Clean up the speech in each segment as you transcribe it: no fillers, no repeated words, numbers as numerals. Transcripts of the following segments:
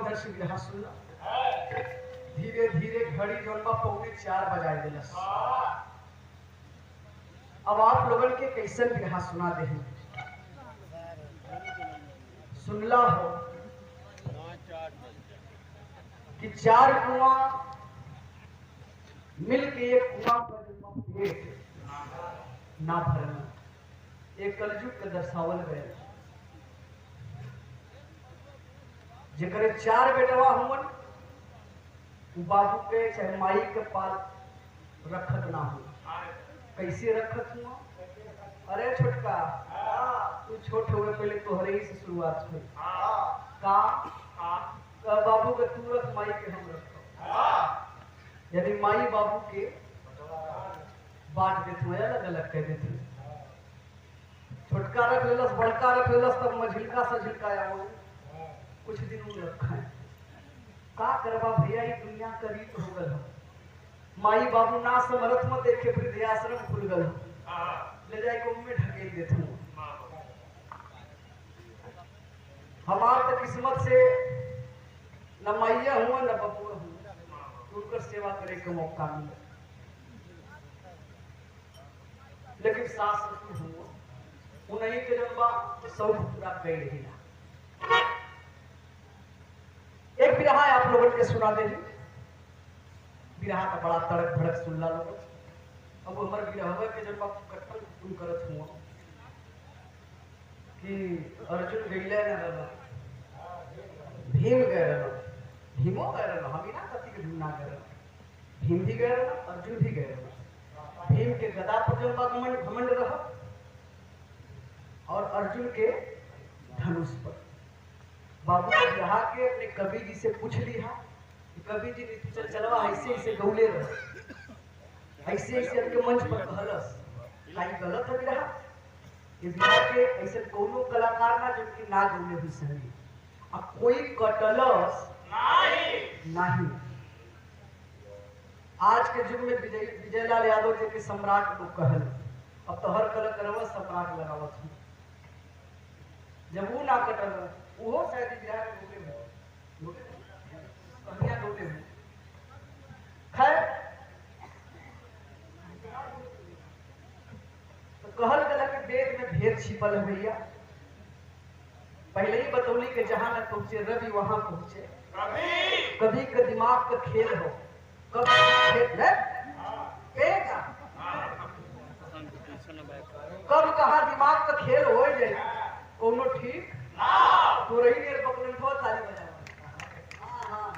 उधर से बिरहा सुनला। धीरे धीरे घड़ी जौन बा 3:45 बजाय दिलस। अब आप लोगन के कैसन बिरहा सुना दे सुनला हो कि 4 कुआं मिल के एक कुआं पर पेट ना भरना, एक कलयुग के दर्शावल गए। जेकरे 4 बेटवा हुवन, बाबू के चाहे माई के पाल रखत ना हो। कैसे रखत हुआ? अरे छोटका, तू छोट हो गए, पहले तोहरे ही से शुरुआत हुई। का बाबू के तू रख, माई के हम रखो। यदि माई बाबू के बांट देते हुए अलग अलग कह देते। छोटका रख लेलस, बड़का रख लेलस, तब मझिलका सा झिलकाया हो कुछ दिन उन रखा है। का करवा भैया, ये दुनिया का रीत हो गल। माई बाबू ना समरथ में देखे वृद्धाश्रम खुल गल, ले जाए को में ढकेल देते हूँ। हमार तो किस्मत से न मैया हुआ न बबुआ हुआ, उनकर सेवा करे के मौका मिला। लेकिन सास ससुर हुआ, उन्हीं के जन्मा सब पूरा कर रही। एक बिरहा आप लोगों के सुना दे। बिरहा का बड़ा तड़क भड़क सुनला लोग। अब हमारे बिरहवा के जन्मा कट्टल तुम करत हुआ कि अर्जुन गईले ना रहा, भीम गए रहा, भीमो गए रहा, हम ही ना कथी के भीम ना गए रहा, भीम भी गए रहा, अर्जुन भी गए रहा। भीम के गदा पर जब घमंड रहा और अर्जुन के धनुष पर। बाबू बिरहा के अपने कवि जी से पूछ लिया कि कवि जी चल चलवा ऐसे ऐसे गौले रह, ऐसे ऐसे उनके मंच पर कहलस, काई गलत है बिरहा? ये बिरहा के ऐसे कोनो कलाकार ना जिनकी ना गौले हुई सही। अब कोई कटलस नहीं। आज के युग में विजयलाल यादव जी के सम्राट लोग कहल, अब तो हर कलाकारवा सम्राट लगावत हूँ। जब वो ना कटल वो शायद बिरहा के गौले में कन्या गौले में। खैर तो कहल गला कि वेद में भेद छिपल है भैया। पहले ही बतौली के जहां न पहुंचे रवि वहां पहुंचे। कभी का दिमाग का खेल हो, कब कब कहा दिमाग का खेल हो जाए कोनो ठीक तो रही मेरे पकड़न को ताली बजा। हाँ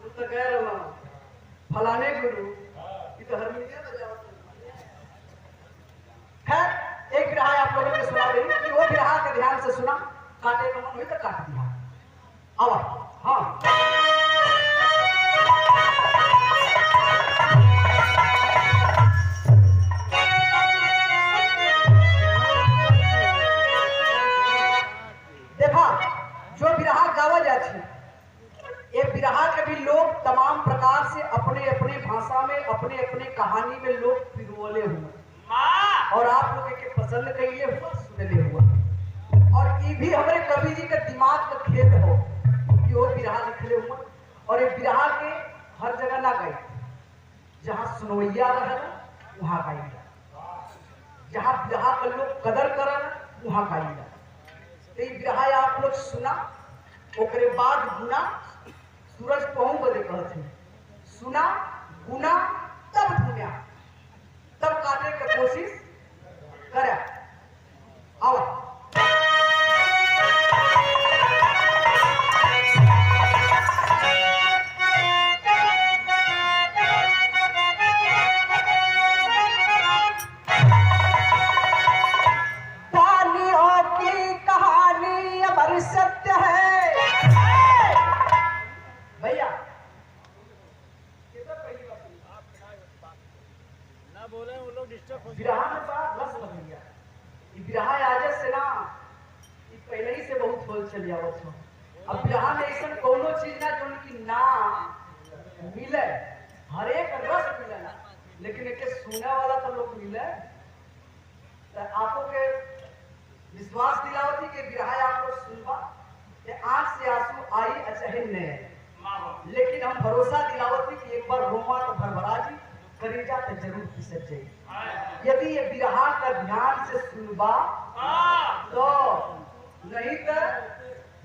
तू तो कह रहा फलाने गुरु ये तो हारमोनियम बजाओ। खैर एक बिरहा आप लोगों ने सुना दे कि वो बिरहा के ध्यान से सुना, काटे का मन हुई तो काट दिया। अब हाँ जो बिरहा गावा जाती है, ये बिरहा के भी लोग तमाम प्रकार से अपने अपने भाषा में अपने अपने कहानी में लोग पिरोले हुए और आप लोग के पसंद कइले हुआ सुनले हुआ। और ये भी हमारे कवि जी के दिमाग का खेल हो कि वो बिरहा लिखले हुए और ये बिरहा के हर जगह ना गए। जहाँ सुनवैया रहना वहाँ गाइला, जहाँ बिरहा का लोग कदर करना वहाँ गाइला। तो ये बिरहा आप लोग सुना, ओकरे बाद गुना सूरज पहुं बदे कहते सुना गुना तब धुनिया तब काटे के कोशिश करे। आओ चली आवत हो। अब बिरहा में ऐसा कोनो चीज ना जो उनकी ना मिले, हर एक रस मिलेला, लेकिन एक सुने वाला तो लोग मिले। तो आपको के विश्वास दिलावती के बिरहा आप लोग सुनबा, कि आंख से आंसू आई अचहे न, लेकिन हम भरोसा दिलावती कि एक बार रोमा तो भरभरा जी, करेजा तो जरूर फिसक जाए। यदि ये बिरहा का ध्यान से सुनबा तो नहीं तो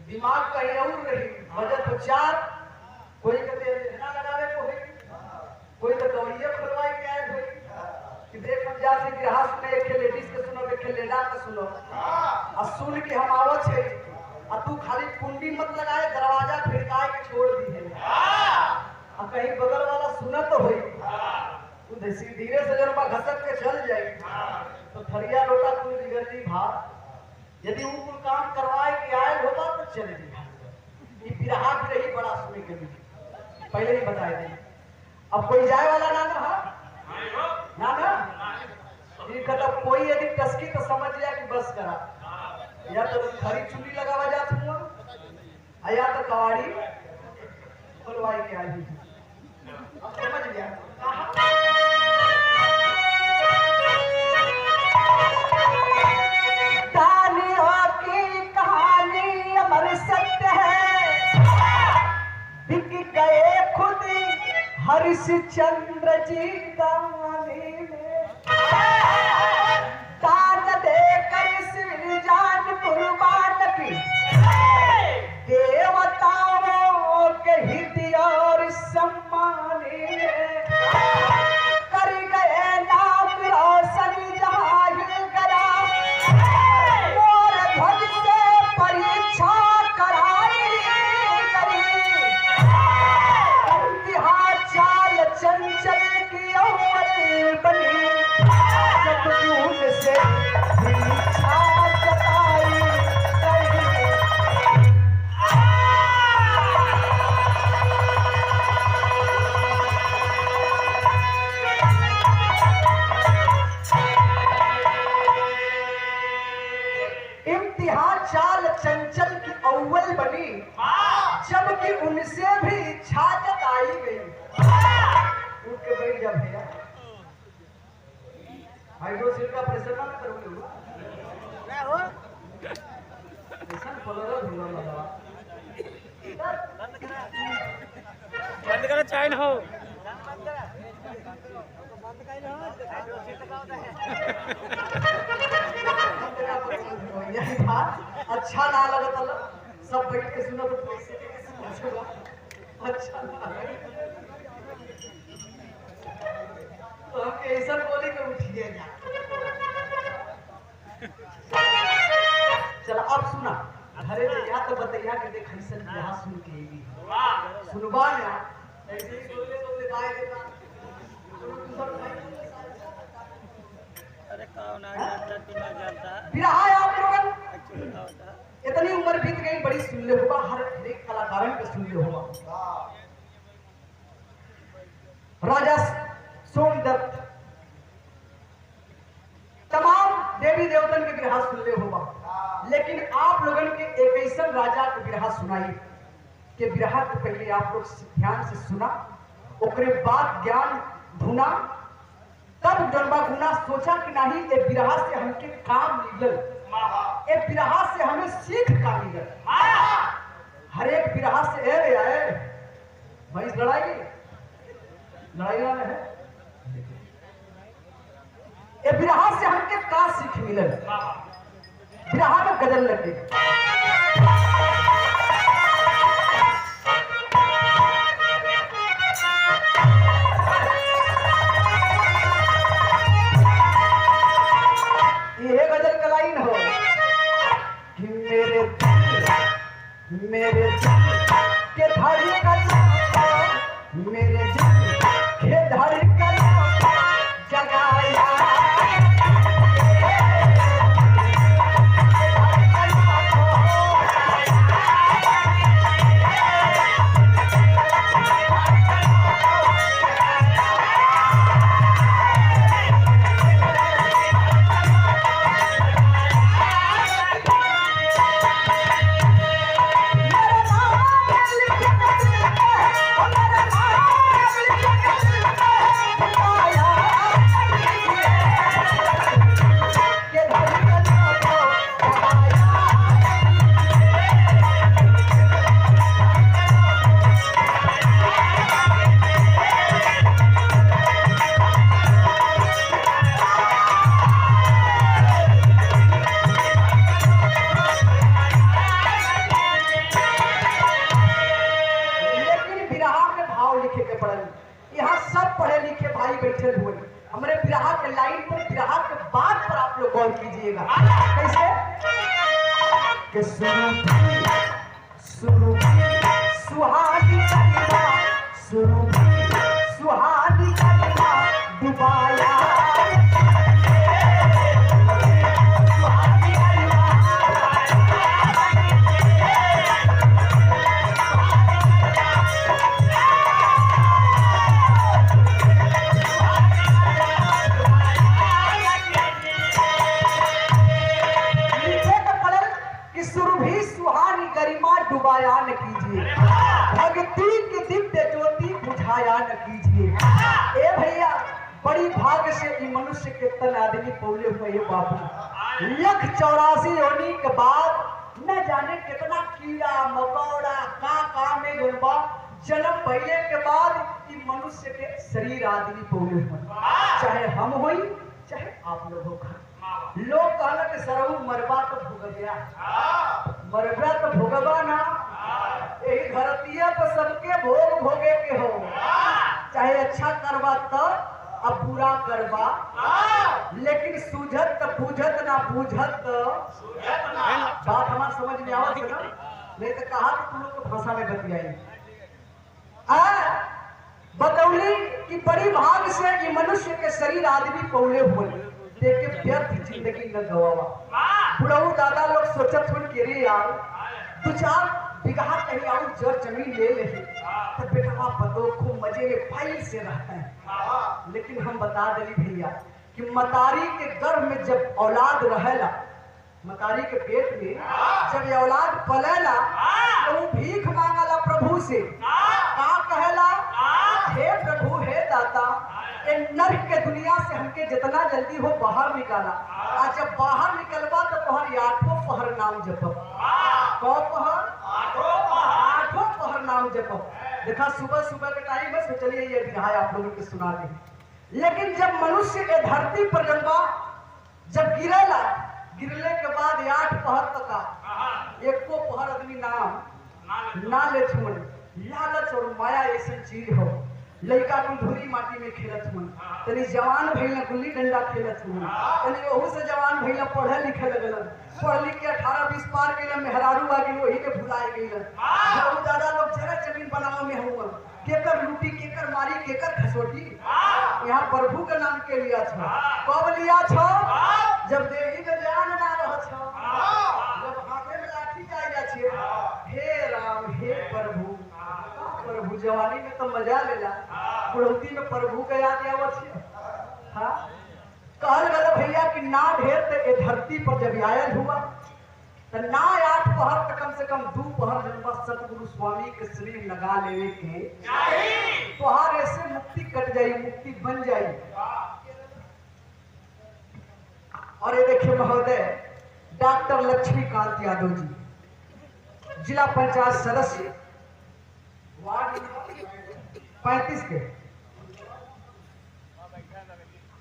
दिमाग कहीं और रही वजह तो चार, कोई कहते लेना लगावे को है, कोई तो दवाइयां खुलवाई के आए हुई कि देख हम जा से बिरहा सुने, एक लेडीज के सुनो, एक लेडा के सुनो, और सुन के हम आवत है और तू खाली कुंडी मत लगाए, दरवाजा खिड़काए के छोड़ दी है, और कहीं बगल वाला सुना तो होई तू धीरे से जब घसक के चल जाए तो थरिया लोटा कुल बिगड़ जी भाव। यदि वो कुल काम करवाए के आए होगा तो चले जी। ये बिरहा भी रही बड़ा सुने के लिए पहले ही बताए थे। अब कोई जाए वाला ना ना कहता कोई यदि टसकी तो समझ लिया कि बस करा, या तो खरी चुनी लगावा जा तुम या तो कवाड़ी खुलवाई के आई, समझ लिया। कहानियों की कहानी अमर सत्य है, बिक गए खुद हरिश्चंद्र जी दानी में, दान देकर सिरजान कुर्बान की, देवताओं के हृदय और सम्मानी में, कर गए नाम रोशन जहाँ हिल गया, मोर ध्वज से परीक्षा कराई गई, चाल चंचल की अव्वल बनी, जब उनसे इच्छा जताई गई। इम्तिहान चाल चंचल की अव्वल बनी, जबकि उनसे भी इच्छा जताई गई। उनके बैठ जा भैया, हाइड्रोसिल का प्रेशर ना करोगे हुआ ऐसा पलर हुआ लगा बंद करो चाइन हो यही था। अच्छा ना लगा था सब बैठ के सुनो तो पैसे अच्छा ना तो हम ऐसा बोले कि उठिए जा। चला अब सुना घरे या तो बतैया के देख ऐसा यहाँ सुन के भी सुनबा ना ऐसे ही बोले तो दिखाई देता। अरे कौन आ जाता तू ना जाता बिरहा आप लोगन इतनी उम्र बीत गई बड़ी सुन ले होगा, हर एक कलाकारन के सुन ले होगा। राजा सोमदत्त तमाम देवी देवतन के बिरहा सुन ले होगा, लेकिन आप लोगन के एक ऐसा राजा के बिरहा सुनाई कि बिरहा के पहले आप लोग ध्यान से सुना, ओकरे बाद ज्ञान ढूंढा, तब जनबा गुना सोचा कि नहीं ये बिरहा से हमके काम मिलल, ये बिरहा से हमें सीख का मिलल। हर एक बिरहा से आए भाई लड़ाई वाले है, ये बिरहा से हमके का सीख मिलल। बिरहा में गजल लगे ये गजल का लाइन हो कि मेरे के धारी का मेरे के धारी का जगाया कीजिएगा। कैसे कि सुहानी कलिमा, सुहानी कलिमा डुबाया डुबाया न कीजिए, भक्ति की दिव्य ज्योति बुझाया न कीजिए। ए भैया, बड़ी भाग्य से ई मनुष्य के तन आदमी पौले हुए ये बाबू 184 योनि के बाद न जाने कितना कीड़ा मकोड़ा का में गुनबा जन्म पहले के बाद ई मनुष्य के शरीर आदमी पौले हुए, चाहे हम होई चाहे आप लोग हो। लोग कहला कि सरऊ मरबा तो भोग गया, मरबा तो भोगबा ना, यही धरतिया पर सबके भोग भोगे के हो, चाहे अच्छा करवा तो अब बुरा करवा, लेकिन सूझत तो बूझत ना बूझत बात हमार समझ में आवत है ना। नहीं तो कहा कि तुम लोग को भाषा में बतियाई बतौली कि बड़ी भाग से ये मनुष्य के शरीर आदमी पौले हुए देखे व्यर्थ जिंदगी न गवावा। बुढ़ऊ दादा लोग सोचत हुन के रे यार 2-4 बीघा कहीं और जर जमीन ले ले तो बेटा पतो खूब मजे में फाइल से रहता है। लेकिन हम बता देली भैया कि मतारी के गर्भ में जब औलाद रहेला, मतारी के पेट में जब ये औलाद पलेला तो वो भीख मांगला प्रभु से, का कहेला हे प्रभु हे दाता ये नरक के दुनिया से हमके जितना जल्दी हो बाहर निकाला, और जब बाहर निकलवा तो तोहर 8 पहर नाम जपब। कौ पहर? 8 पहर नाम जपब। देखा सुबह सुबह के टाइम बस चलिए ये बिहार आप लोगों को सुना दे। लेकिन जब मनुष्य के धरती पर जब गिरेला, गिरले के बाद 8 पहर तक एको पहर आदमी नाम ना ले छुन। लालच और माया ऐसी चीज हो, लड़का कुल धूरी माटी में खेलत हुन, तनी जवान भइल गुल्ली डंडा खेलत हुन, तनी ओहू से जवान भइल पढ़े लिखे लगलन, पढ़ लिख के 18-20 पार के मेहरारू आ गेल वही के भुलाए गेलन। बहुत ज्यादा लोग जरा जमीन बनावे में हुआ, केकर लूटी केकर मारी केकर खसोटी। यहाँ प्रभु के नाम के लिया था, कब लिया था? जब देही में जान ना रह था, जब हाथे में लाठी जाएगा छे। हे राम हे प्रभु, प्रभु जवानी में तो मजा लेला, बुढ़ौती में प्रभु के याद आवत है। हाँ कहल गया भैया कि ना ढेर तो ये धरती पर जब आयल हुआ तो ना 8 पहर तो कम से कम 2 पहर जनवा सतगुरु स्वामी के शरीर लगा लेवे के तोहार ऐसे मुक्ति कट जाई, मुक्ति बन जाई। और ये देखिए महोदय डॉक्टर लक्ष्मीकांत यादव जी, जिला पंचायत सदस्य वार्ड 35 के,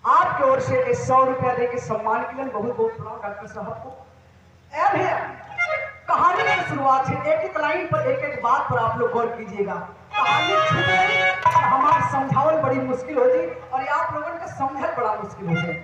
आपके ओर से 100 रुपया देके सम्मान के लिए बहुत बहुत प्रणाम डॉक्टर साहब को। कहानी की शुरुआत है, एक लाइन पर एक बात पर आप लोग गौर कीजिएगा। कहानी हमारे समझावल बड़ी मुश्किल हो जी, और आप लोगों का समझल बड़ा मुश्किल हो जाए।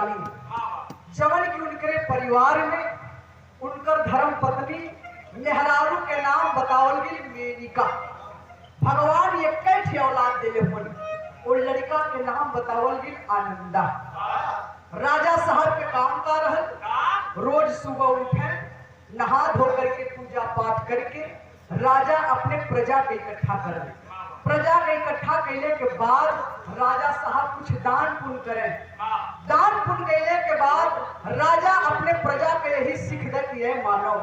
जानी जवन की उनके परिवार में उनकर धर्म पत्नी मेहरारू के नाम बतावल गई मेनिका। भगवान एक औलाद दिले हुए और लड़का के नाम बतावल गई आनंदा। राजा साहब के काम का रहल रोज सुबह उठे नहा धो करके पूजा पाठ करके राजा अपने प्रजा के इकट्ठा कर प्रजा के इकट्ठा कैले के बाद राजा साहब कुछ दान पुण्य करें। दान पुण्य कैले के बाद राजा अपने प्रजा के यही सीख दे कि है मानव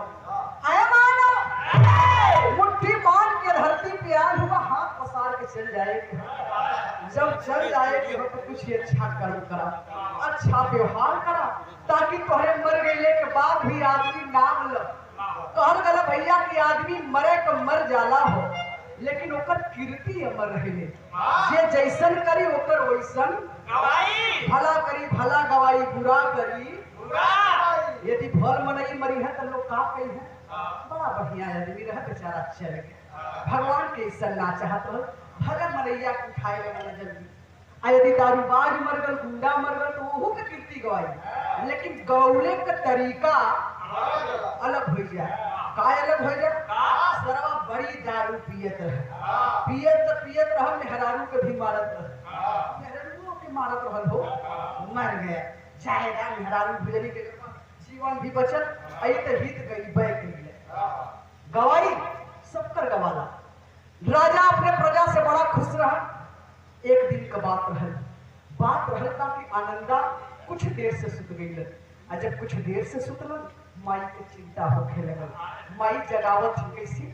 मुट्ठी बांध के धरती पे आया हुआ हाथ पसार के चल जाएगी। जब चल जाएगी हो तो कुछ अच्छा कर्म करा, अच्छा व्यवहार करा ताकि तुम्हारे मर गए के बाद भी आदमी नाम लो। कहल गला भैया कि आदमी मरे तो मर जाला हो लेकिन ओकर कीर्ति अमर रहे। जे जैसन करी ओकर वैसन गवाई, भला करी भला गवाई, बुरा करी बुरा। यदि भल मनई मरी है तो लोग का कही है बड़ा बढ़िया आदमी रहा बेचारा चल गया। भगवान के ऐसा ना चाहत हो भगन मनैया के उठाए लगे जल्दी। आ यदि दारूबाज मर गल गुंडा मर गल तो वहू के कीर्ति गवाई लेकिन गौले का तरीका अलग हो जाए। काय अलग हो जाए? सरवा बड़ी दारू पियत रहे, पियत रहल मेहरारू के भी मारत रहे, मेहरारू के मारत रहल हो मर गया। चाहेगा मेहरारू गुजरी के जीवन भी बचत आई तो हित गई बैठ गई गवाई सब कर गवाला। राजा अपने प्रजा से बड़ा खुश रहा। एक दिन का बात रहल कि आनंदा कुछ देर से सुत गई। जब कुछ देर से सुतल माई के चिंता होखे लगल। माई जगावत थी कैसी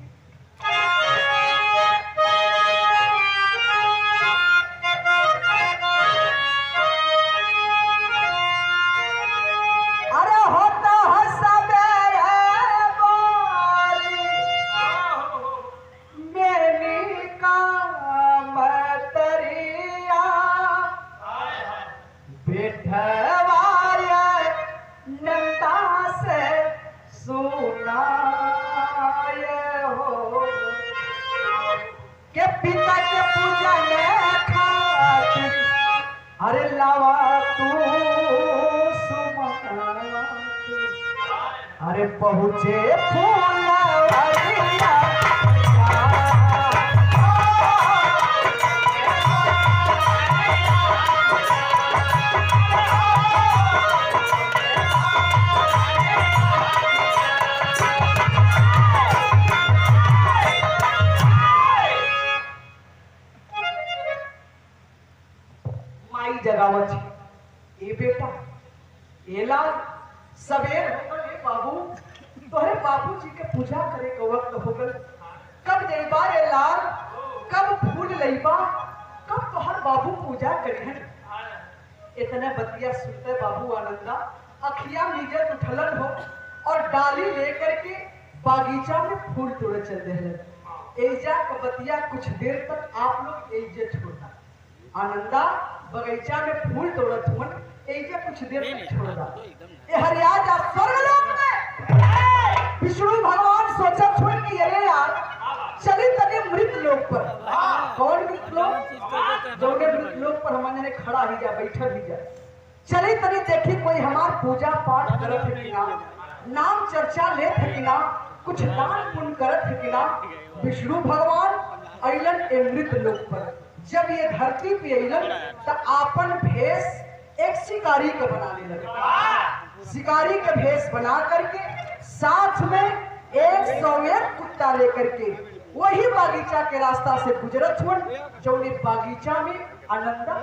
अरे होता है सवेरे मेरी काम तरिया बैठवाया नंदा से सुनाए हो के पिता के पूजा में खातिर अरे लावा तू सुमना अरे पहुँचे फूलवरिया जगावत ए बेटा एला सवेर होकर ए बाबू तोहरे बाबूजी के पूजा करे के वक्त हो गल। कब जइबा ए लाल, कब फूल लइबा, कब तोहर बाबू पूजा करिहन। इतने बतिया सुनते बाबू आनंदा अखियां नीचे उठलन हो और डाली लेकर के बागीचा में फूल तोड़े चल रहे। एजा का बतिया कुछ देर तक आप लोग एजे छोड़ा। आनंदा बगीचा में फूल तोड़त हुन एजे कुछ देर तक छोड़ा। ए हरिया जा स्वर्गलोक में विष्णु भगवान सोचत हुन कि अरे यार चली तने मृत लोक पर। कौन मृत लोक? जौने मृत लोक पर हमने ने खड़ा ही जा बैठल ही जा। चली तनी देखी कोई हमार पूजा पाठ करत है कि ना, नाम चर्चा लेत है कि ना, कुछ दान पुण्य करत है कि ना। विष्णु भगवान अइलन ए मृत लोक पर। जब ये धरती पे अइलन तो आपन भेष एक शिकारी का बनाने लगे। शिकारी का भेष बना करके साथ में 101 कुत्ता लेकर के वही बागीचा के रास्ता से गुजरत हुन जौने बागीचा में आनंदा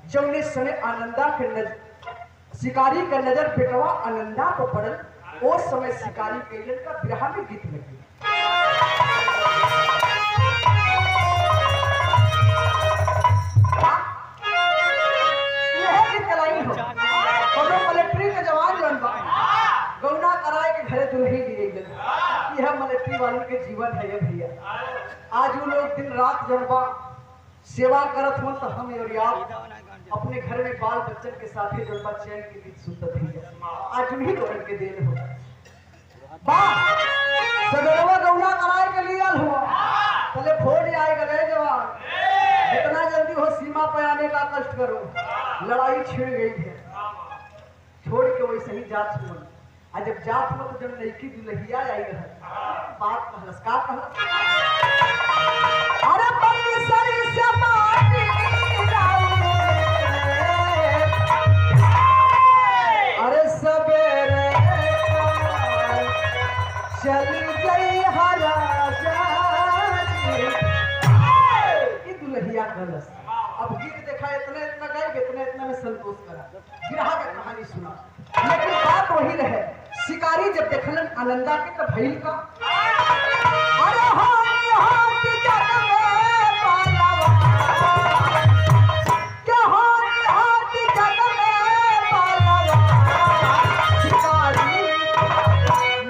जौने सने आनंदा के नजर शिकारी का नजर बेटवा आनंदा को पड़ल। उस समय शिकारी के का बिरहा में गीत लगी। मिलिट्री के जवान जन बा गौना कराए के घरे दुल्ही लिए गए। यह मिलिट्री वालों के जीवन है ये भैया। आज वो लोग दिन रात जन बा सेवा करत हो तो हम और आप अपने घर में बाल बच्चन के साथ ही जन बा चैन के बीच सुतत ही आज उन्हीं लोगन के देन हो बा सगरवा गौना कराए के लिए हुआ पहले फोन आए गए जवान जितना जल्दी हो सीमा पे आने का कष्ट करो। लड़ाई छिड़ गई है, छोड़ के वैसे ही जात हुआ। आ जब जात हुआ तो जब लड़की दुल्हिया आई रहे, बात कहलस का कहलस, अरे बंसरी से माटी अरे सवेरे चली गई हराजा की दुल्हिया कहलस। अब गीत देखा इतना इतना गाए, इतना इतना में संतोष करा, बिरहा का कहानी सुना। लेकिन बात वही रहे, शिकारी जब देखलन आनंदा के तो भइल का, अरे हाय हाथ जग में पालवा क्या हाय हाथ जग में पालवा शिकारी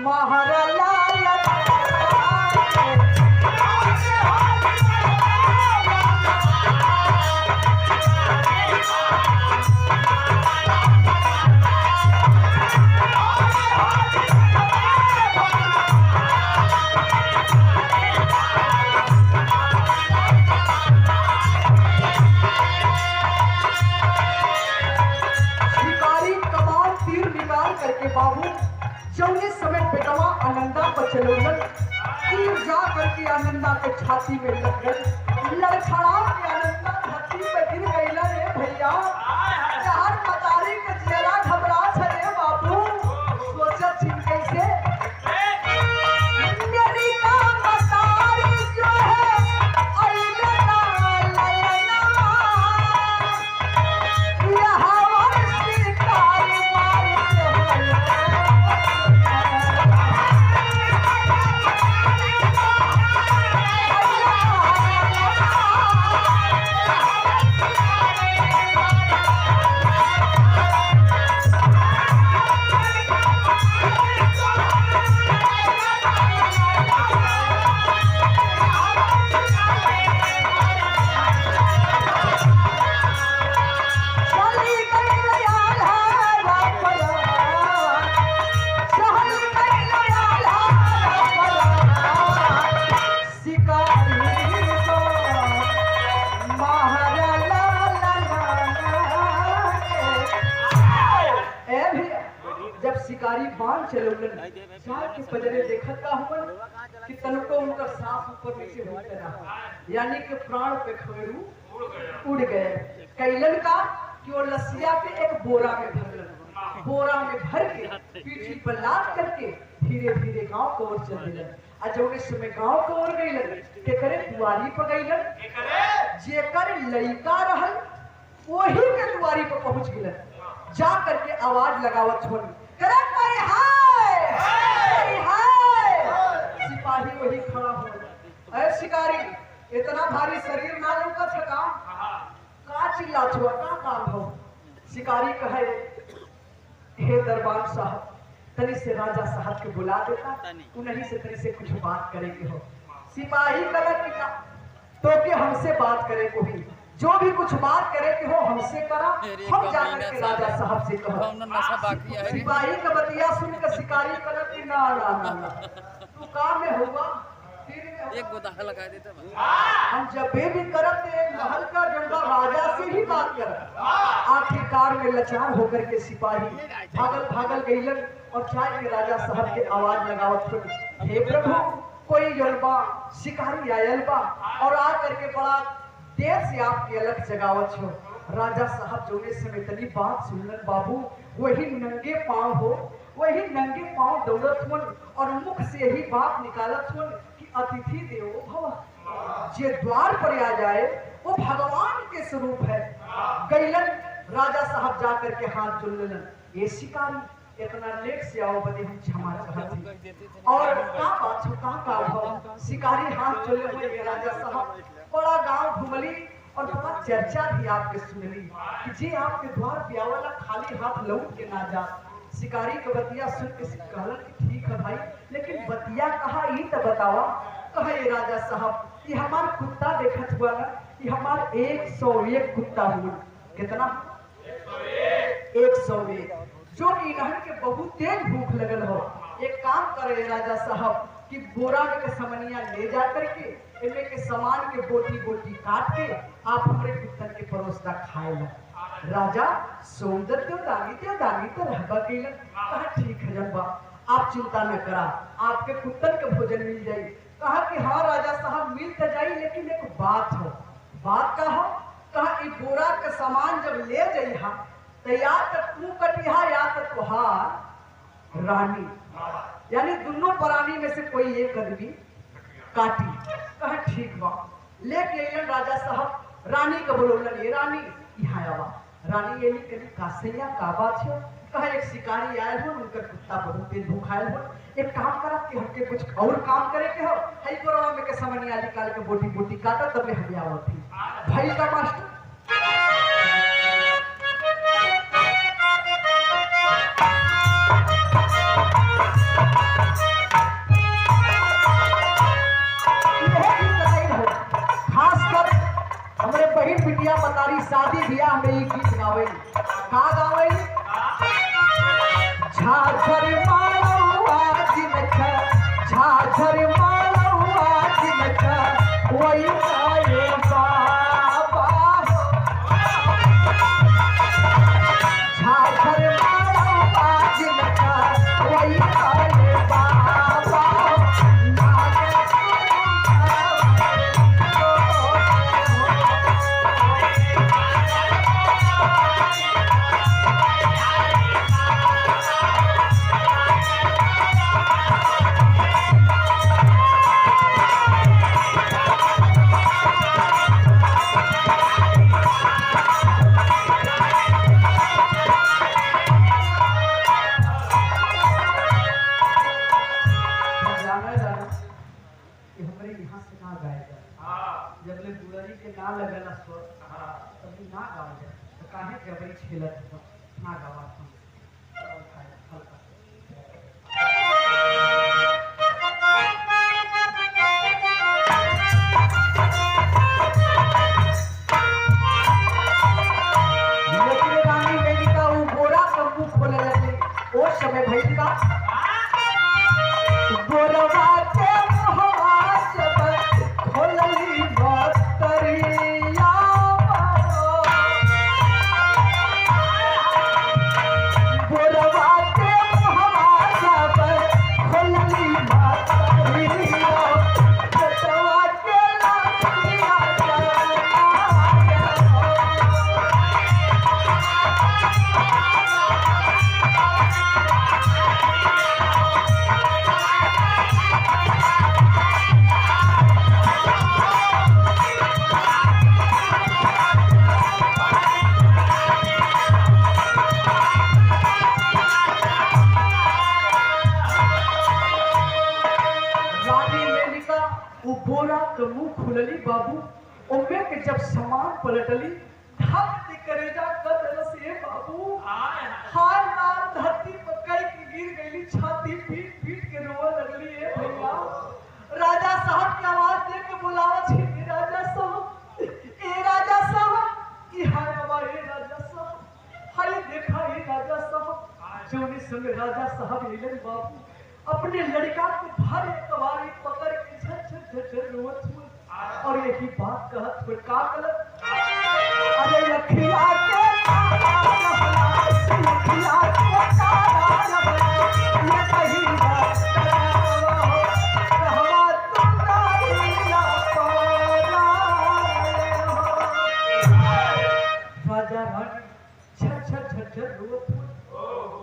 महाराला करके बाबू जौने समय बेटवा आनंदा पर चलोलन, तीर जा करके आनंदा के छाती में लग गई, लड़खड़ा के आनंदा छाती पे गिर गईला रे भैया। यार मतारी के जरा घबरा छे बाबू, सोचत छिन कैसे मेरी का मतारी जो है अइले ना लयना यहाँ वर्षी कारी मारी शिकारी बाण चलोलन, चार के बजरे देखत का हुआ कि तनको उनका सांस ऊपर नीचे होते रहा, यानी कि प्राण पे खड़ू उड़ गए। कैलन का कि वो लसिया के एक बोरा में भरलन, बोरा में भर के पीठी पर लाद करके धीरे धीरे गांव को ओर चल दिलन। आ जब इस समय गांव को ओर गईलन के करे दुआरी पर गईलन, जेकर लड़का रहल वही के दुआरी पर पहुंच गेलन, जा करके आवाज लगावत छोड़ी करत मारे हाय हाय हाय। सिपाही वही खड़ा हो गया, अरे शिकारी इतना भारी शरीर ना लौका थका का चिल्ला छुआ का काम हो। शिकारी कहे हे दरबार साहब तनी से राजा साहब के बुला देता, उन्हीं से तनी से कुछ बात करेंगे हो। सिपाही कहा कि तो के हमसे बात करे को ही, जो भी कुछ बात करे कि हो हमसे करा, हम जाकर के राजा साहब से कहो। सिपाही का बतिया सुन के शिकारी कहा कि ना ना ना ना तू काम में होगा एक गोदाहा लगा देते हम जब भी करब महल का डंडा राजा से ही बात कर। आखिरकार में लाचार होकर के सिपाही भागल भागल गईलन और जाए के राजा साहब के आवाज लगावत छोड़ी, हे प्रभु कोई जलबा शिकारी आयल बा और आ करके बड़ा देर से आपकी अलग जगावत हो। राजा साहब जो समय तनी बात सुनलन बाबू, वही नंगे पांव हो, वही नंगे पांव दौड़त हुन और मुख से ही बात निकालत हुन कि अतिथि देवो भव। जे द्वार पर आ जाए वो भगवान के स्वरूप है। गईलन राजा साहब जाकर के हाथ जोड़ लेलन, ये शिकारी इतना लेट से आओ बदे हम क्षमा चाहते और का बात का भाव। शिकारी हाथ जोड़े हुए राजा साहब बड़ा गांव घुमली और बड़ा चर्चा भी आपके सुनली कि जे आपके द्वार पे आवला खाली हाथ लौट के ना जा। शिकारी के बतिया सुन के कहलन कि ठीक है भाई, लेकिन बतिया कहा ई तो बतावा। कहे राजा साहब ये हमार कुत्ता देखत हुआ ना, ये हमार 101 कुत्ता हुआ। कितना? 101। जो कि इन्हन के बहुत तेज भूख लगल हो। एक काम करे राजा साहब कि बोरा में के समनिया ले जा करके इनमें के सामान के बोटी बोटी काट के आप हमारे कुत्तन के परोसना खाए ला। राजा सौंदर्य दानी तो रहबा कैलन। कहा ठीक है जनबा, आप चिंता न करा, आपके कुत्तन के भोजन मिल जाई। कहा कि हाँ राजा साहब मिल तो जाई, लेकिन एक बात हो। बात का हो? कहा ई बोरा का सामान जब ले जाइहा तो या तो तू कटिहा या तो तुहार रानी, यानी दोनों प्राणी में से कोई एक आदमी काटी। कहा ठीक बा। लेके अइलन राजा साहब, रानी के बोलौलन, ये रानी यहाँ आवा। रानी ये कभी कासैया का बात है? कहा एक शिकारी आए हो, उनका कुत्ता बहुत तेज भूखायल हो, एक काम करा कि हमके कुछ और काम करे के हो। हई कोरोना में के समनिया निकाल के बोटी बोटी काटा तब हम आवत थी भाई का मास्टर। खासकर हमारे बहन बिटिया बतारी शादी ब्याह में ये गीत गावे। का गावे? झाझर मालवा जिनक, झाझर मालवा जिनक, वही गाये बाबा। झाझर मालवा जिनक, वही गाये बाबा। जबले बुढ़री के ना लगला स्वर तभी ना गावा जाए तो काहे के बड़ी खेलत ना गावा लेकिन रानी मेलिका वो बोरा का मुंह खोले लगे। उस समय भई का बोरवा के मुहवा जब खोलली बतरिया, बोरवा के मुहवा जब खोलली बतरिया, चटवा के लाठिया बोरा के मुंह खुलली बाबू। ओमे के जब सामान पलटली धक दे करेजा कर से बाबू। हाय नाम धरती पर कई के गिर गईली, छाती पीट पीट के रोवे लगली। ए भैया राजा साहब की आवाज दे के बुलावा छी। राजा साहब, ए राजा साहब, ई हाय आवा। ए राजा साहब, हाय देखा ए राजा साहब। जोने संग राजा साहब एलन बाबू अपने लड़का को भारी कवारी पकड़ के झर रोवत हुए और यही बात कहत हुए का गलत। अरे लखिया के लखिया के ये कहीं बात कहवा तुम नारिया राजा रानी झर रोवत हुए।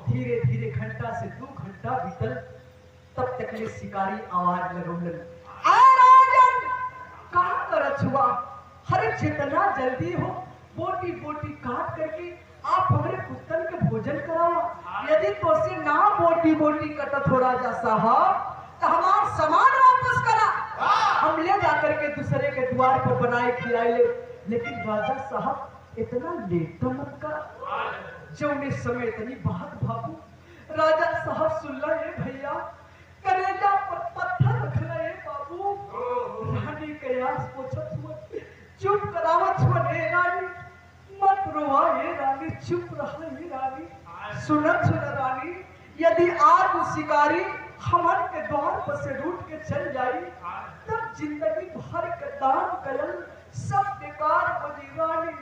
धीरे धीरे घंटा से 2 घंटा बीतल, तब तक ले शिकारी आवाज लगौलन। कहाँ करत हुआ? हरे जितना जल्दी हो बोटी बोटी काट करके आप हमारे कुत्तन के भोजन कराओ। यदि तो से ना बोटी बोटी कटत हो राजा साहब तो हमारा सामान वापस करा, हम ले जाकर के दूसरे के द्वार पर बनाए खिलाए ले। लेकिन राजा साहब इतना लेट तो मत कर। जो ने समय इतनी बात भाबू राजा साहब सुन ला। ये भैया करेजा पर पत्थर रखना है बाबू। रानी के आस पोछत हुए चुप करावत हुए। हे रानी मत रोवा, ये रानी चुप रहा। ये रानी सुनत सुन रानी, यदि आज शिकारी हमन के द्वार पर से रूट के चल जाई तब जिंदगी भर के दान कयल सब बेकार हो जी रानी,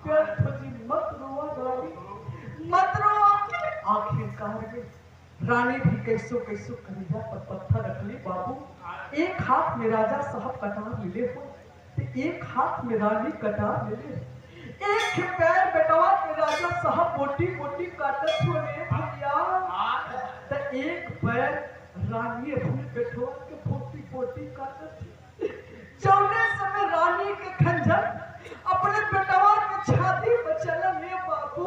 व्यर्थ हो जी, मत रोआ रानी मत रोआ। आखिरकार में रानी भी कैसो कैसो कलिजा पर पत्थर रख ली। बाबू एक हाथ में राजा साहब कटार ले हो, एक हाथ में रानी कटार ले ले, एक पैर बेटवा के राजा साहब मोटी मोटी काटत छोड़े भैया, तो एक पैर रानी अपने बेटवा के पोटी पोटी काटत। जौने समय रानी के खंजर अपने बेटवा के छाती पर चलन में बाबू,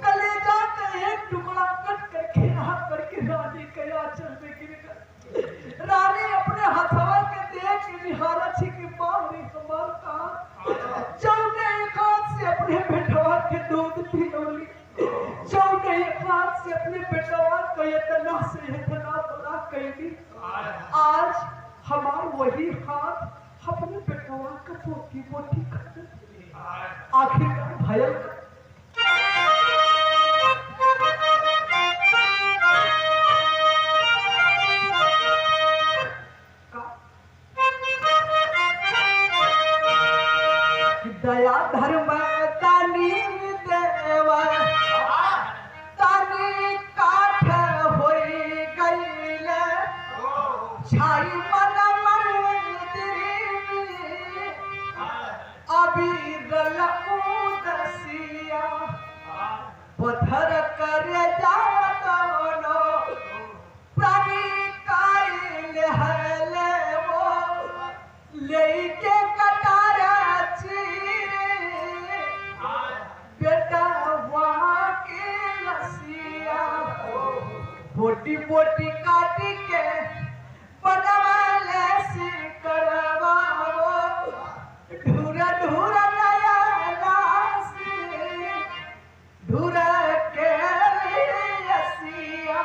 कलेजा का एक टुकड़ा कट करके हाथ करके रानी के आंचल में गिर गया। रानी अपने हथवा के देख के निहारा छी कि बाहरी हमार का जौने एक हाथ से अपने बेटवा के दूध पिलोली, जौने एक हाथ से अपने बेटवा को इतना से इतना बड़ा कैली, आज हमार वही हाथ अपने बेटवा का पोटी पोटी कर आखिरकार भयल दया धर्म तानी देवा तानी काठ होई गईले, छाई मन मंदिरी अबीर लउदसिया, पत्थर कर जातनो प्राणी काइल हले वो, लेके कटार बेटा वहाँ के लसिया, बोटी बोटी काटी के बनवाले सी करवाओ, ढूरा ढूरा नया लासी, ढूरा के लसिया,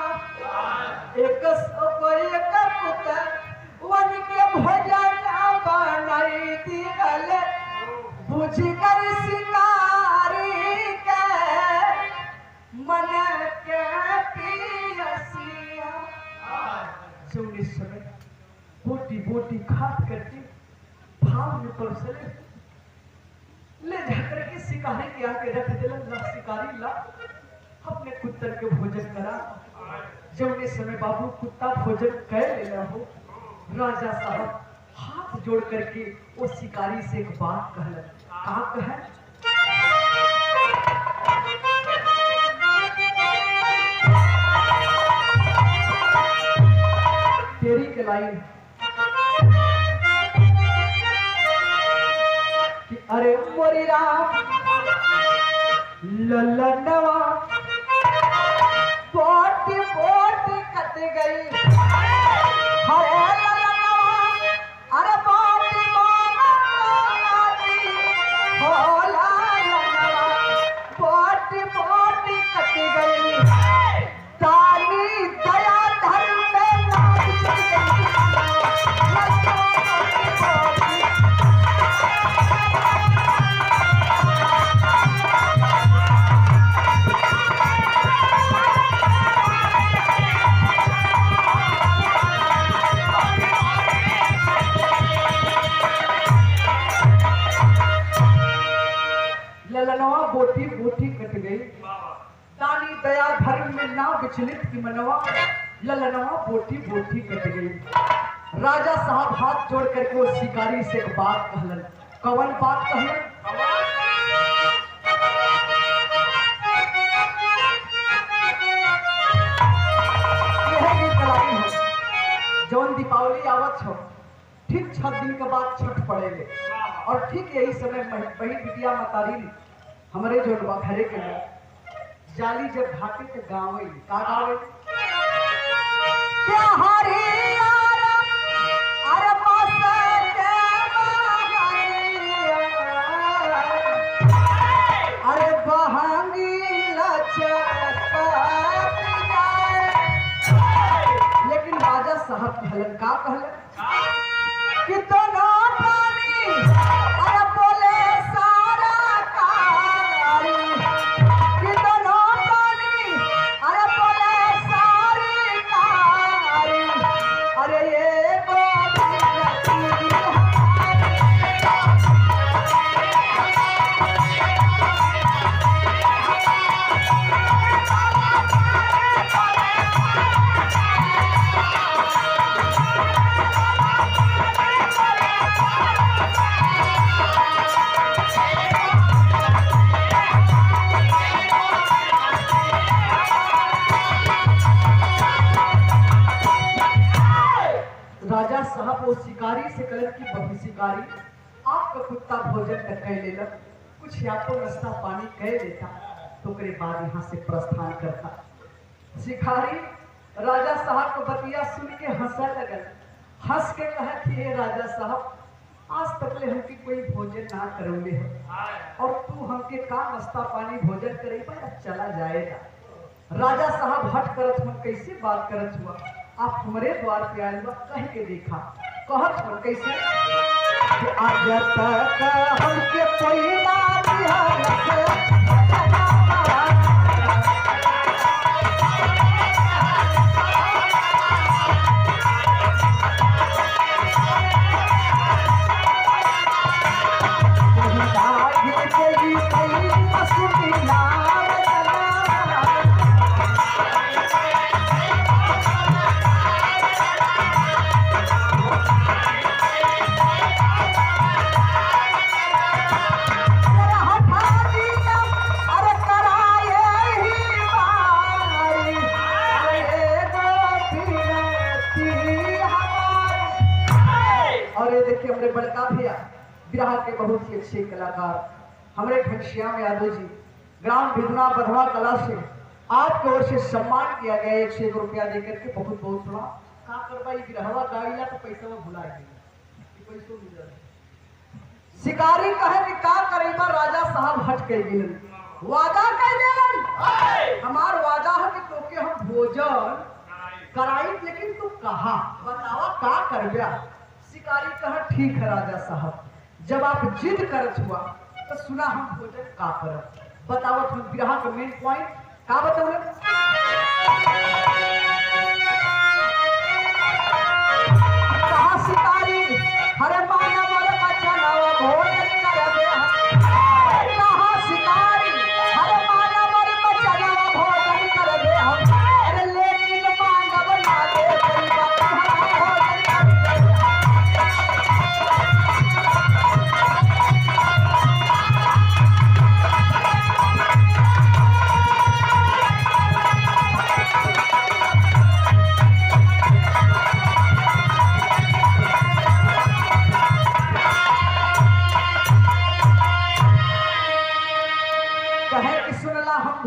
एक सब एक पुत्र वन के भजन बनाई दिले, बुझ कर शिकारी के मन के पियसिया। जौने समय बोटी बोटी खात करके भाव में परोसले ले जाकर के शिकारी के आके रख दिलन, ला शिकारी ला अपने कुत्तर के भोजन करा। जौने समय बाबू कुत्ता भोजन कर लेना हो, राजा साहब हाथ जोड़ करके वो शिकारी से एक बात कहलन। कहा कहे तेरी के लाइन कि अरे मोरी राम ललनवा पोटी पोटी कट गई, अरे पोटी पोटी पोटी कट गई, ताली दया धर्म में ललनवा बोटी बोटी कट गई, ताली दया धर्म में ना विचलित की मनवा, ललनवा बोटी बोटी कट गई। राजा साहब हाथ जोड़ करके वो शिकारी से एक बात कहलन। कवन बात कहलन? जौन दीपावली आवत हो, ठीक 6 दिन के बाद छठ पड़ेले, और ठीक यही समय बहन बिटिया मतारी हमारे जो घरे के जाली जब घाटे के गाँव का गाँव अरे बहांगी लेकिन राजा साहब कहलन का कहलन कि दोनों प्राणी अरे बोले सारा कारी, कि दोनों प्राणी अरे बोले सारी कारी, अरे ये शिकारी से कलर की बहू शिकारी आपका कुत्ता भोजन न कह लेला, कुछ या तो नाश्ता पानी कह लेता तो करे बाद यहाँ से प्रस्थान करता। शिकारी राजा साहब को बतिया सुन के हंसा लगल, हंस के कहा कि हे राजा साहब, आज तक ले हमके कोई भोजन ना करौले है और तू हमके का नाश्ता पानी भोजन करे पर चला जाएगा। राजा साहब हट करत हुआ, कैसे बात करत हुआ, आप हमारे द्वार पे आए हुआ, कह के देखा, कहत हुआ कैसे कि आज तक हमके कोई ना दिया बड़का भैया बिरहा के बहुत ही अच्छे कलाकार हमारे घनश्याम यादव जी ग्राम भिदना बधवा कला से आपकी ओर से सम्मान किया गया 101 रुपया देकर के। बहुत बहुत थोड़ा का करवाई बिरहवा गाड़िया तो पैसा में भुला गई। शिकारी कहे कि का करेबा, राजा साहब हट के गिलन, वादा कर देलन, हमार वादा है कि तोके हम भोजन कराई, लेकिन तू कहा बतावा का करबा। शिकारी कहा ठीक है राजा साहब, जब आप जिद करत हुआ तो सुना हम भोजन का करब, बतावत हम बिरहा का मेन पॉइंट का बताऊं। कहा शिकारी हरे माना मोर बचना भोजन करबे, कहा शिकारी हरे माना मोर बचना भोजन करबे हम, अरे लेकिन मांगब ना दे गरीबा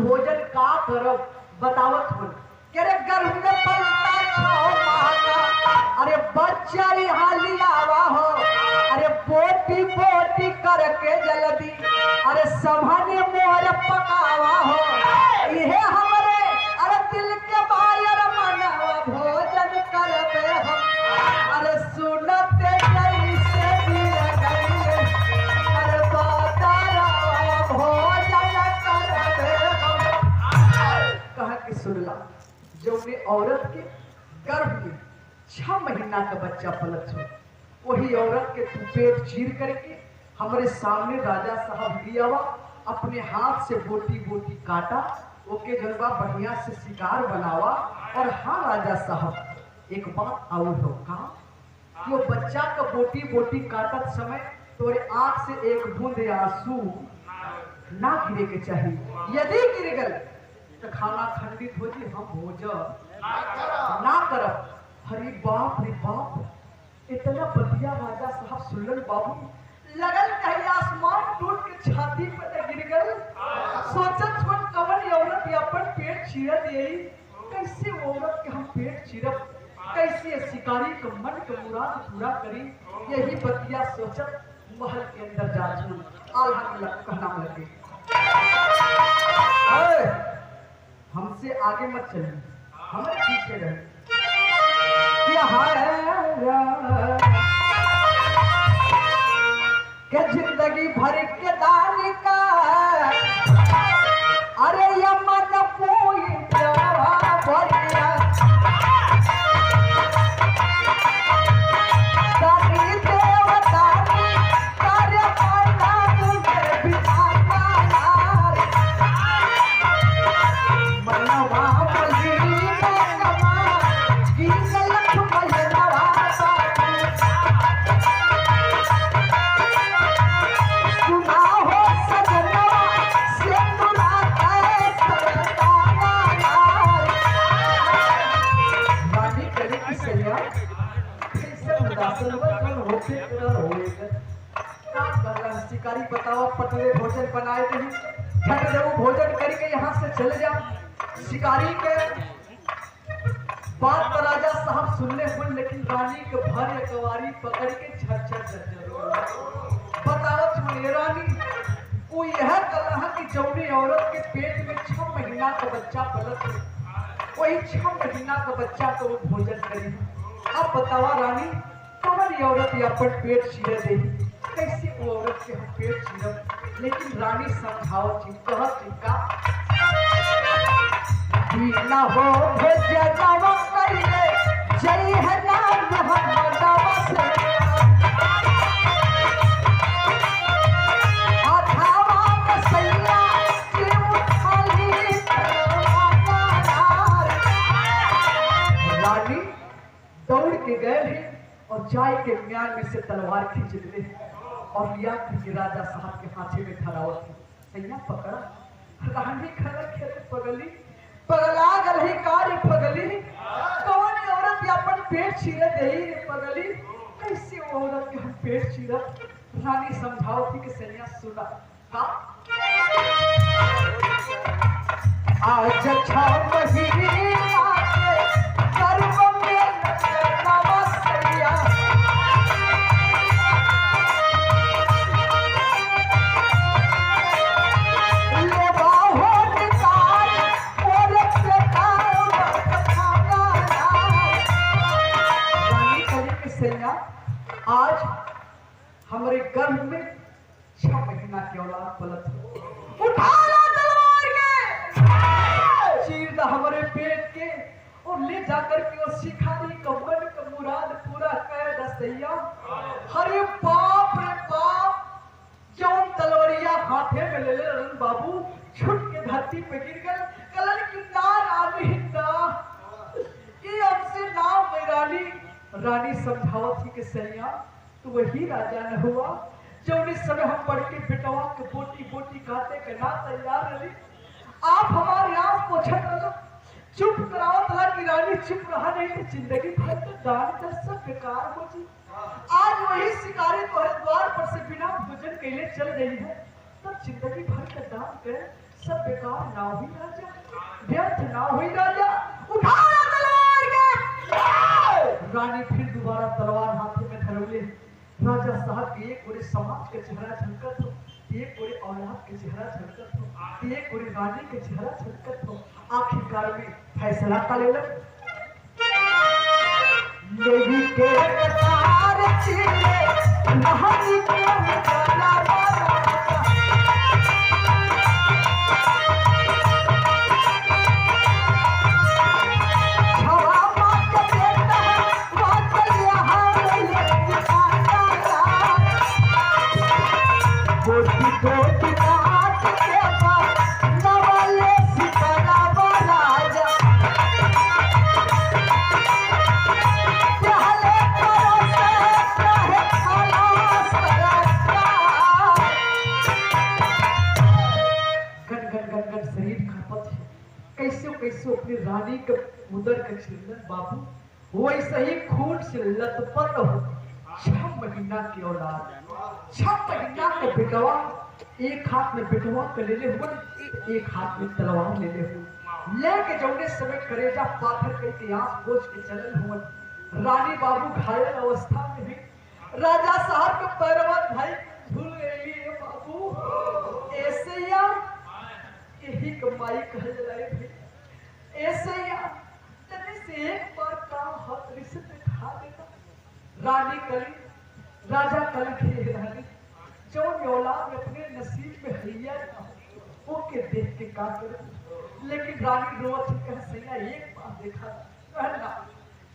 भोजन का करब, बतावत हो केरे गर्भ में पलता छो माता, अरे बच्चा यहाँ लियावा हो, अरे बोटी बोटी करके जल्दी, अरे सभाने मोर पकावा हो, इहे हमरे अरे दिल के बायर मनवा भोजन करबे हम, अरे सुनते जैसे गिर गई, अरे बातारा भोजन करबे हम। कहा कि सुनला, जो औरत के गर्भ में 6 महीना का बच्चा पलत हो, वही औरत के तू पेट चीर करके हमारे सामने राजा साहब लियावा, अपने हाथ से बोटी बोटी काटा, ओके गलबा बढ़िया से शिकार बनावा। और हाँ राजा साहब एक बात और हो, कहा कि वो बच्चा का बोटी बोटी काटत समय तोरे आंख से एक बूंद आंसू ना गिरे के चाहिए, यदि गिर गल तो खाना खंडित हो जी, हम भोजन ना करब। हरी बाप रे बाप, इतना बतिया राजा साहब सुनलन बाबू, लगल कहीं आसमान टूट के छाती पर गिर गल। सोचत छोड़ कवन औरत अपन पेट चीरत यही, कैसे औरत के हम पेट चीरब, कैसे शिकारी का मन का मुराद पूरा करी, यही बतिया सोचत महल के अंदर जा छू आल्हा कहना लगे, हमसे आगे मत चलिए, हमारे पीछे रहे। क्या जिंदगी भर के दानी का, अरे यमन कोई बढ़िया दानी देवता कार्य करना तुझे बिठाना यार, मनवा बली कमा की लख मलवा होके कर होएगा क्या कर रहा है शिकारी बताओ पटले भोजन बनाए नहीं झट दे वो भोजन करके यहाँ से चले जा शिकारी के बात तो राजा साहब सुनने हुए लेकिन रानी के भर कवारी पकड़ के झर बताओ सुनिए रानी वो यह कलह कि जौनी औरत के पेट में 6 महीना का बच्चा पलक वही 6 महीना का बच्चा तो वो भोजन करी अब बतावा रानी कौन औरत या पर पेट चीरे दे कैसे वो औरत के हम पेट चीरब लेकिन रानी समझाओ चिंता चिंता ना हो भेजवा करिए जय है नाम मोहम्मदवा से आधावा कसैया के उठाली रानी दौड़ के गए हैं और जाए के म्यान में से तलवार खींच ले और लिया कि राजा साहब के हाथे में धरावत थी सैया पकड़ा रानी खड़ा खेल पगली पगला गलही कार्य पगली कौन औरत अपन पेट चीरे दही पगली कैसे वो औरत के हम पेट चीरा रानी समझाओ थी कि सैया सुना का आज 6 महीना के गर्भ में नवा सैया आज हमारे गर्भ में 6 महीना की औलाद पलट उठा लो तलवार के चीर दा हमारे पेट के और ले जाकर के उस शिकारी का मन का मुराद पूरा कर दसैया अरे बाप रे बाप जौन तलवरिया हाथे में ले रन बाबू छुट के धरती पे गिर गए कलन की नार आनी ना ये हमसे नाम रानी रानी समझावत थी कि सैया तो वही राजा न हुआ जो इस समय हम पढ़ के बेटवा के बोटी बोटी काटे के ना तैयार रही आप हमारे आंख पोछत रहो चुप कराओ था कि रानी चुप रहा नहीं तो जिंदगी भर तो दान कर सब बेकार हो जी आज वही शिकारी तो द्वार पर से बिना भोजन के लिए चल रही है तब जिंदगी भर का दान कर सब बेकार ना हुई राजा व्यर्थ ना हुई राजा उठा तलवार के रानी फिर दोबारा तलवार हाथ में धरौले राजा साहब के एक पूरे समाज के चेहरा झलकत हो एक पूरे औलाद के चेहरा झलकत हो एक पूरे रानी के चेहरा झलकत हो आखिरकार में फैसला का ले लो लेवी के कतार चीरे नहानी के निकाला अपनी रानी के उदर के छिलन बाबू वैसे ही खून से लथपथ हो 6 महीना की औलाद 6 महीना के बेटवा एक हाथ में बेटवा के ले हुए एक हाथ में तलवार ले हुए लेके जौने समय करेजा पाथर करके आंख पोंछ के चलन हुए रानी बाबू घायल अवस्था में भी राजा साहब के पैरवा भाई झूल गई है बाबू ऐसे यही कमाई कह जाए भी ऐसे तने से एक बार का हाथ रिश्ते दिखा देता रानी कली राजा कल के रानी जो औलाद अपने नसीब में हैया वो के देख के का करे लेकिन रानी रोवत कह सैया एक बार देखा कहना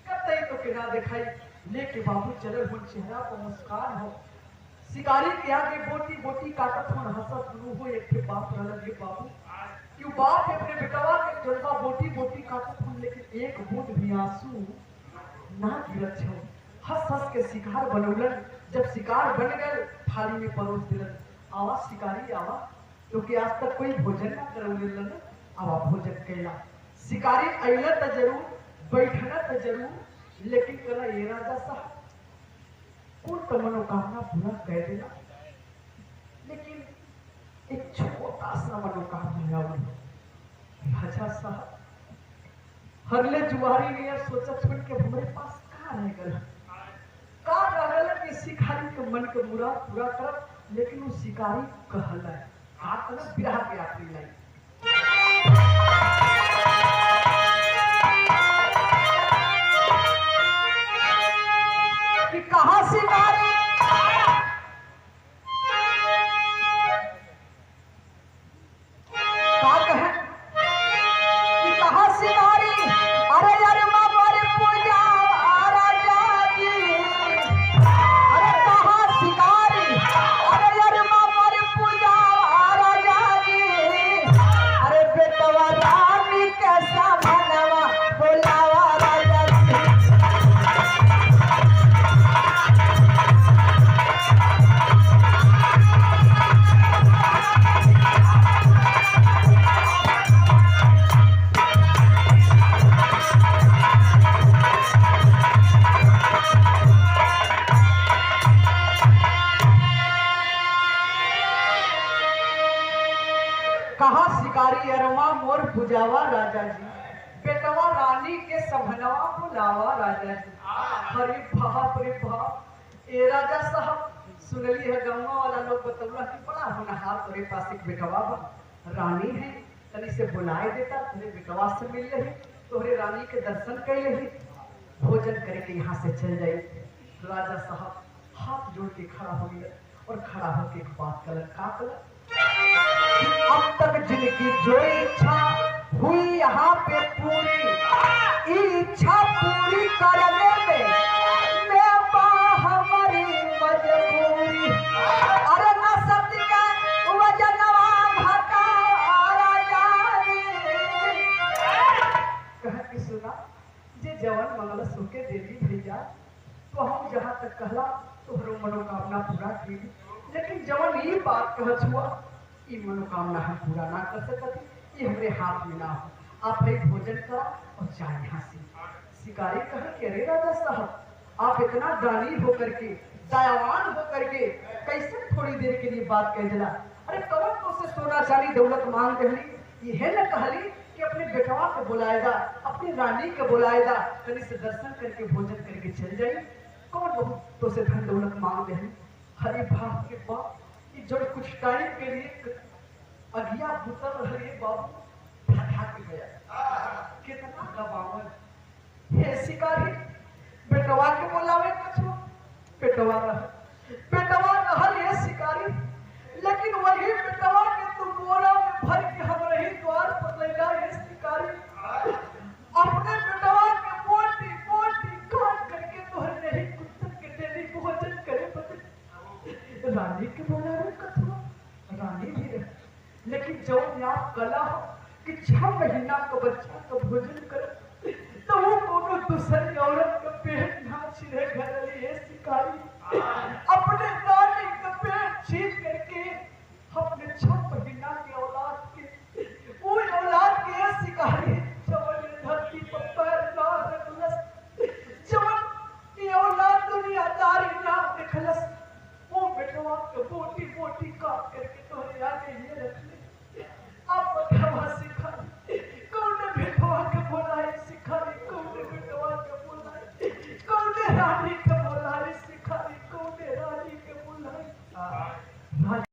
कतई तो के ना दिखाई लेके बाबू चले हुए चेहरा पर मुस्कान हो शिकारी के आगे बोटी बोटी काटत हो हंसत शुरू हो एक के बाप रहल ये बाबू क्यों बाप अपने बेटवा के जोड़वा बोटी बोटी काटत हो लेकिन एक बूंद भी आंसू ना गिरत हो हंस हंस के शिकार बनौलन जब शिकार बन गए थाली में परोस दिलन आवा शिकारी आवा क्योंकि आज तक कोई भोजन ना करौलन आवा भोजन कैला शिकारी अइला त जरूर बैठना त जरूर लेकिन कला ये राजा साहब कुल तो मनोकामना पूरा कर देना, लेकिन एक छोटा सा मनोकामना है। राजा साहब हरले जुआरी ने सोचा छोड़ के हमारे पास का रह गल का रहल कि शिकारी के मन के मुराद पूरा करब, लेकिन वो शिकारी कहला का कहला बिरहा के आखिरी लाइन कि कहां शिकारी का कहे कि कहां शिकारी, अरे यार मारे पूजा राजा जी, अरे कहां शिकारी, अरे यार मारे पूजा राजा जी, अरे बेटवा रानी कैसा बनवा बोलावा राजा जी। कहा शिकारी अरमा मोर बुझावा राजा जी, बेटवा रानी के संभनवा बुलावा राजा जी। अरे बाप रे बाप, ए राजा साहब सुनली है गाँव वाला लोग बतौला कि बड़ा होनहार तोरे पास एक बेटवा बा, रानी है, तनी से बुलाए देता, तोरे बेटवा से मिल रही, तोहरे रानी के दर्शन कर रही, भोजन करके यहाँ से चल जाए। राजा साहब हाथ जोड़ के खड़ा हो गया और खड़ा होकर एक बात कलर का कलर, अब तक जिनकी जो इच्छा हुई यहाँ पे पूरी, इच्छा पूरी करने में मैं हमारी मजबूरी, अरे न सत्य का वजनवा घटा राजा रे। कह के सुना जे जवन मंगल सुके देवी भैया, तो हम जहाँ तक कहला तोहरो मनोकामना पूरा की, लेकिन जवन ये बात कहत हुआ ये मनोकामना हम पूरा ना कर सकते, ये हमारे हाथ में ना हो। आप एक भोजन करा और जाए यहाँ से। शिकारी कहा कि अरे राजा साहब आप इतना दानी होकर के, दयावान होकर के कैसे थोड़ी देर के लिए बात कह दिला, अरे कौन तो से सोना चांदी दौलत मांग कहली, ये न कहली कि अपने बेटवा को बुलाएगा, अपनी रानी को बुलाएगा, कहीं से दर्शन करके भोजन करके चल जाए, कौन बहुत तो से धन दौलत मांग दे। हरे बाप के बाप, जो कुछ टाइम के लिए अगिया भूतल रहे बाबू भगा के गया, कितना दबावन। हे शिकारी बेटवा के बोलावे कछो, बेटवा रहल ये शिकारी, लेकिन वही बेटवा के तुम बोरा में भर के हम रही द्वार पर लैला ये शिकारी, अपने बेटवा के पोटी पोटी काट करके तोहर नहीं कुत्तन के डेली भोजन करे बदे रानी के बोलावे कथुआ, रानी भी रहे, लेकिन जो आप कला हो कि 6 महीना का बच्चा का भोजन करे, तो वो कोनो दूसरी औरत का पेट ना छिले घर ये शिकारी, अपने रानी का पेट छीन करके अपने 6 महीना की औलाद के, वो औलाद के ये शिकारी जवन धरती पर पैर ना रखलस, जवन ये औलाद दुनियादारी ना देखलस, वो बेटवा के बोटी बोटी काट करके तोहरे आगे ये रख ले। आप बतावा शिकारी कौन बेटवा के बोलाए, शिकारी कौन बेटवा के बोलाए, कौन रानी के